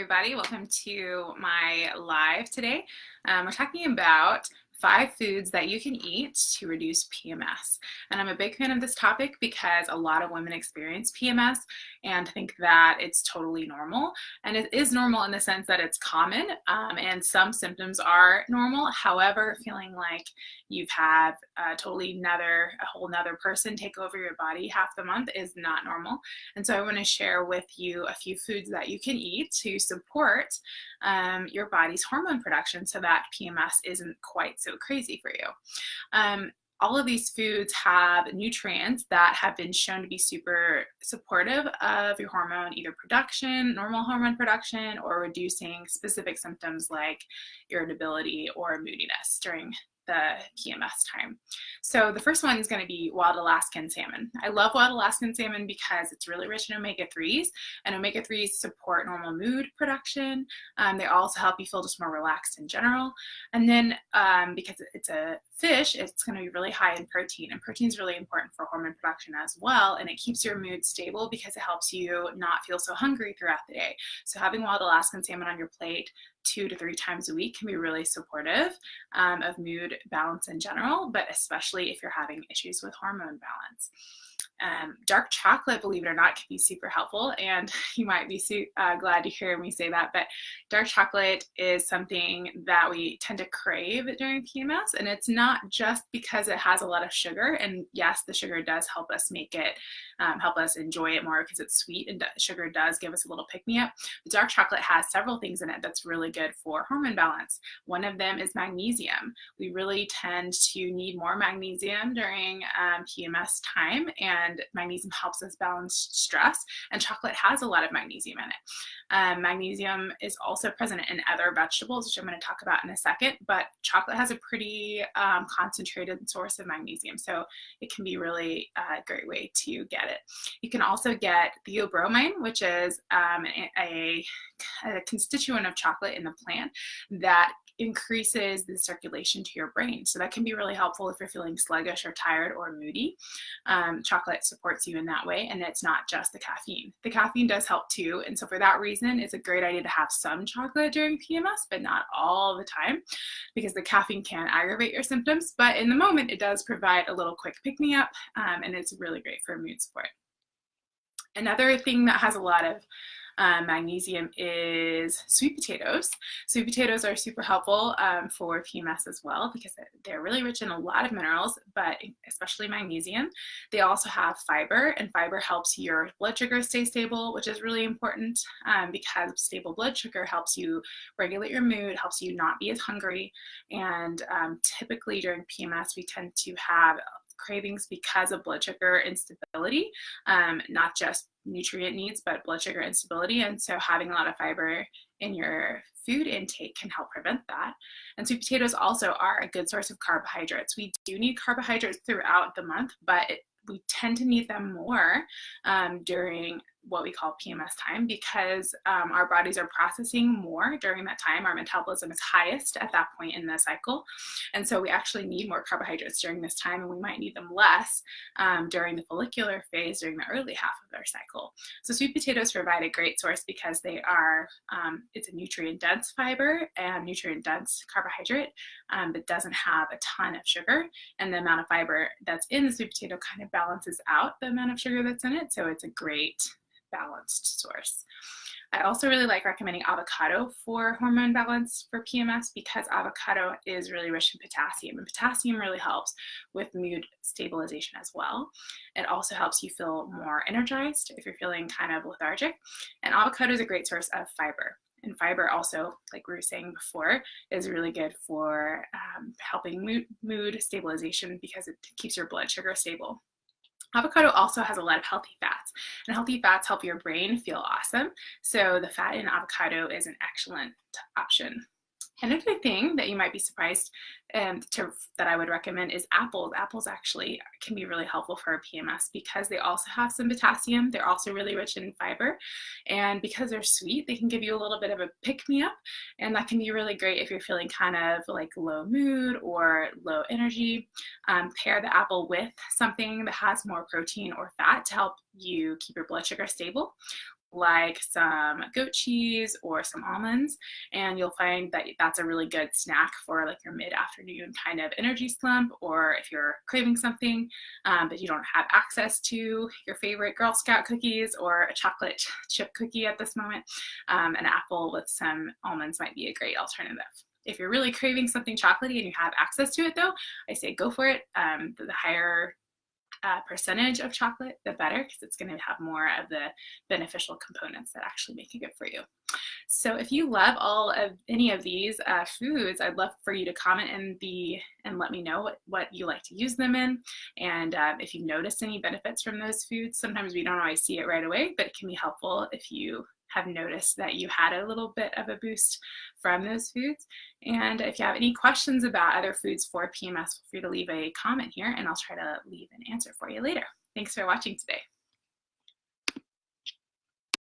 everybody. Welcome to my live today. We're talking about 5 foods that you can eat to reduce PMS. And I'm a big fan of this topic because a lot of women experience PMS and think that it's totally normal. And it is normal in the sense that it's common and some symptoms are normal. However, feeling like you've had a whole nother person take over your body half the month is not normal. And so I want to share with you a few foods that you can eat to support your body's hormone production so that PMS isn't quite so crazy for you. All of these foods have nutrients that have been shown to be super supportive of your hormone, either production, normal hormone production, or reducing specific symptoms like irritability or moodiness during the PMS time. So the first one is going to be wild Alaskan salmon. I love wild Alaskan salmon because it's really rich in omega-3s, and omega-3s support normal mood production. They also help you feel just more relaxed in general. And then because it's a fish, it's going to be really high in protein, and protein is really important for hormone production as well, and it keeps your mood stable because it helps you not feel so hungry throughout the day. So having wild Alaskan salmon on your plate 2 to 3 times a week can be really supportive of mood balance in general, but especially if you're having issues with hormone balance. Dark chocolate, believe it or not, can be super helpful, and you might be glad to hear me say that, but dark chocolate is something that we tend to crave during PMS, and it's not just because it has a lot of sugar, and yes, the sugar does help us help us enjoy it more because it's sweet, and sugar does give us a little pick-me-up. But dark chocolate has several things in it that's really good for hormone balance. One of them is magnesium. We really tend to need more magnesium during PMS time, and magnesium helps us balance stress, and chocolate has a lot of magnesium in it. Magnesium is also present in other vegetables, which I'm going to talk about in a second, but chocolate has a pretty concentrated source of magnesium, so it can be really a great way to get it. You can also get theobromine, which is a constituent of chocolate in the plant that increases the circulation to your brain. So that can be really helpful if you're feeling sluggish or tired or moody. Chocolate supports you in that way, and it's not just the caffeine. The caffeine does help too, and so for that reason, it's a great idea to have some chocolate during PMS, but not all the time, because the caffeine can aggravate your symptoms, but in the moment, it does provide a little quick pick-me-up, and it's really great for mood support. Another thing that has a lot of magnesium is sweet potatoes. Sweet potatoes are super helpful for PMS as well because they're really rich in a lot of minerals, but especially magnesium. They also have fiber, and fiber helps your blood sugar stay stable, which is really important because stable blood sugar helps you regulate your mood, helps you not be as hungry, and typically during PMS we tend to have cravings because of blood sugar instability, not just nutrient needs, but blood sugar instability. And so having a lot of fiber in your food intake can help prevent that. And sweet potatoes also are a good source of carbohydrates. We do need carbohydrates throughout the month, but we tend to need them more during what we call PMS time because our bodies are processing more during that time. Our metabolism is highest at that point in the cycle. And so we actually need more carbohydrates during this time, and we might need them less during the follicular phase during the early half of their cycle. So sweet potatoes provide a great source because they are, it's a nutrient-dense fiber and nutrient-dense carbohydrate that doesn't have a ton of sugar, and the amount of fiber that's in the sweet potato kind of balances out the amount of sugar that's in it, so it's a great balanced source. I also really like recommending avocado for hormone balance for PMS because avocado is really rich in potassium, and potassium really helps with mood stabilization as well. It also helps you feel more energized if you're feeling kind of lethargic, and avocado is a great source of fiber. And fiber also, like we were saying before, is really good for helping mood stabilization because it keeps your blood sugar stable. Avocado also has a lot of healthy fats, and healthy fats help your brain feel awesome. So the fat in avocado is an excellent option. Another thing that you might be surprised that I would recommend is apples. Apples actually can be really helpful for PMS because they also have some potassium. They're also really rich in fiber, and because they're sweet, they can give you a little bit of a pick-me-up, and that can be really great if you're feeling kind of like low mood or low energy. Pair the apple with something that has more protein or fat to help you keep your blood sugar stable. like some goat cheese or some almonds, and you'll find that that's a really good snack for like your mid-afternoon kind of energy slump, or if you're craving something but you don't have access to your favorite Girl Scout cookies or a chocolate chip cookie at this moment, an apple with some almonds might be a great alternative. If you're really craving something chocolatey and you have access to it though, I say go for it. The higher percentage of chocolate, the better, because it's going to have more of the beneficial components that actually make it good for you. So if you love any of these foods, I'd love for you to comment and let me know what you like to use them in, and if you've noticed any benefits from those foods. Sometimes we don't always see it right away, but it can be helpful if you have noticed that you had a little bit of a boost from those foods. And if you have any questions about other foods for PMS, feel free to leave a comment here and I'll try to leave an answer for you later. Thanks for watching today.